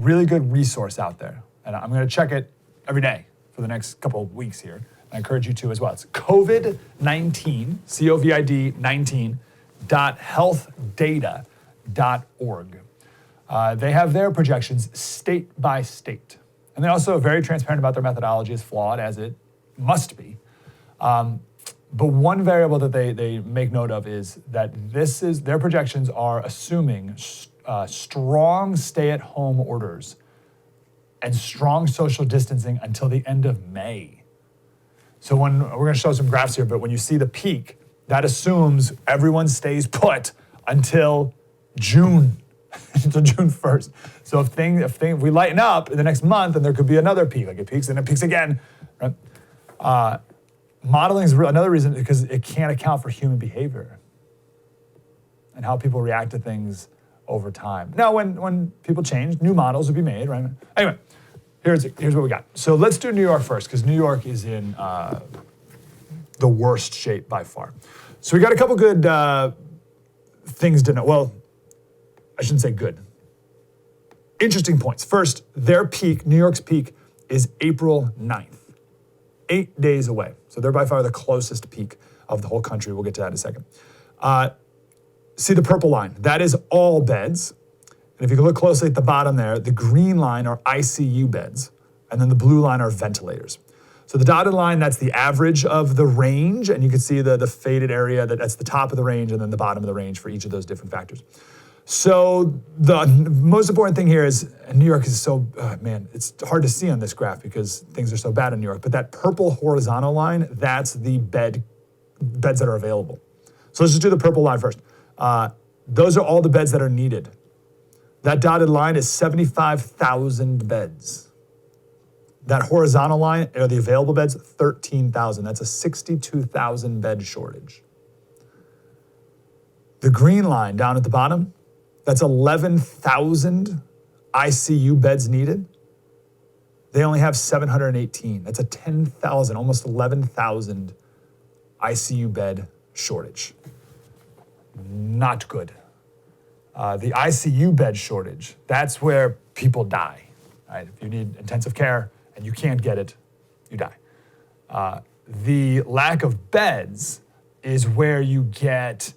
Really good resource out there. And I'm going to check it every day for the next couple of weeks here. I encourage you to as well. It's COVID-19, COVID 19.healthdata.org. They have their projections state by state. And they're also very transparent about their methodology. It's flawed, as it must be. But one variable that they make note of is that their projections are assuming strong stay-at-home orders and strong social distancing until the end of May. So we're going to show some graphs here, but when you see the peak, that assumes everyone stays put until June, until June 1st. So if we lighten up in the next month, then there could be another peak, like it peaks and it peaks again. Right? Modeling is another reason, because it can't account for human behavior and how people react to things over time. Now, when people change, new models will be made, right? Anyway, here's what we got. So let's do New York first, because New York is in the worst shape by far. So we got a couple good things to know. Well, I shouldn't say good. Interesting points. First, their peak, New York's peak, is April 9th, 8 days away. So they're by far the closest peak of the whole country. We'll get to that in a second. See the purple line? That is all beds. And if you can look closely at the bottom there, the green line are ICU beds, and then the blue line are ventilators. So the dotted line, that's the average of the range, and you can see the faded area, that's the top of the range and then the bottom of the range for each of those different factors. So the most important thing here is, New York is so, it's hard to see on this graph because things are so bad in New York, but that purple horizontal line, that's the beds that are available. So let's just do the purple line first. Those are all the beds that are needed. That dotted line is 75,000 beds. That horizontal line are the available beds, 13,000. That's a 62,000 bed shortage. The green line down at the bottom, that's 11,000 ICU beds needed. They only have 718. That's a 10,000, almost 11,000 ICU bed shortage. Not good. The ICU bed shortage, that's where people die. Right? If you need intensive care and you can't get it, you die. The lack of beds is where you get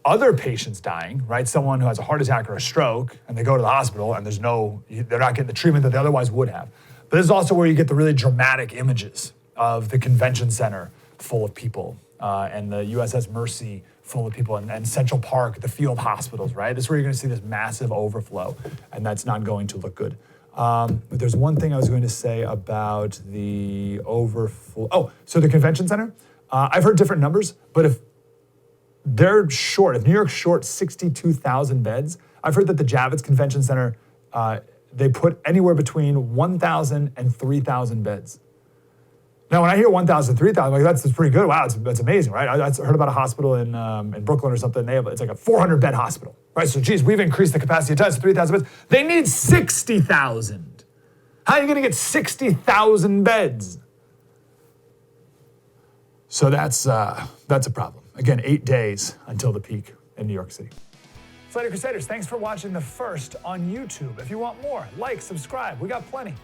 other patients dying, right? Someone who has a heart attack or a stroke, and they go to the hospital and they're not getting the treatment that they otherwise would have. But this is also where you get the really dramatic images of the convention center full of people, and the USS Mercy full of people, and Central Park, the field hospitals, right? This is where you're gonna see this massive overflow, and that's not going to look good. But there's one thing I was going to say about the overflow. Oh, so the convention center, I've heard different numbers, but if New York's short 62,000 beds, I've heard that the Javits Convention Center, they put anywhere between 1,000 and 3,000 beds. Now, when I hear 1,000, 3,000, like that's pretty good. Wow, that's amazing, right? I heard about a hospital in Brooklyn or something. It's like a 400-bed hospital, right? So, geez, we've increased the capacity to 3,000 beds. They need 60,000. How are you going to get 60,000 beds? So that's a problem. Again, 8 days until the peak in New York City. Slater Crusaders, thanks for watching the first on YouTube. If you want more, like, subscribe. We got plenty.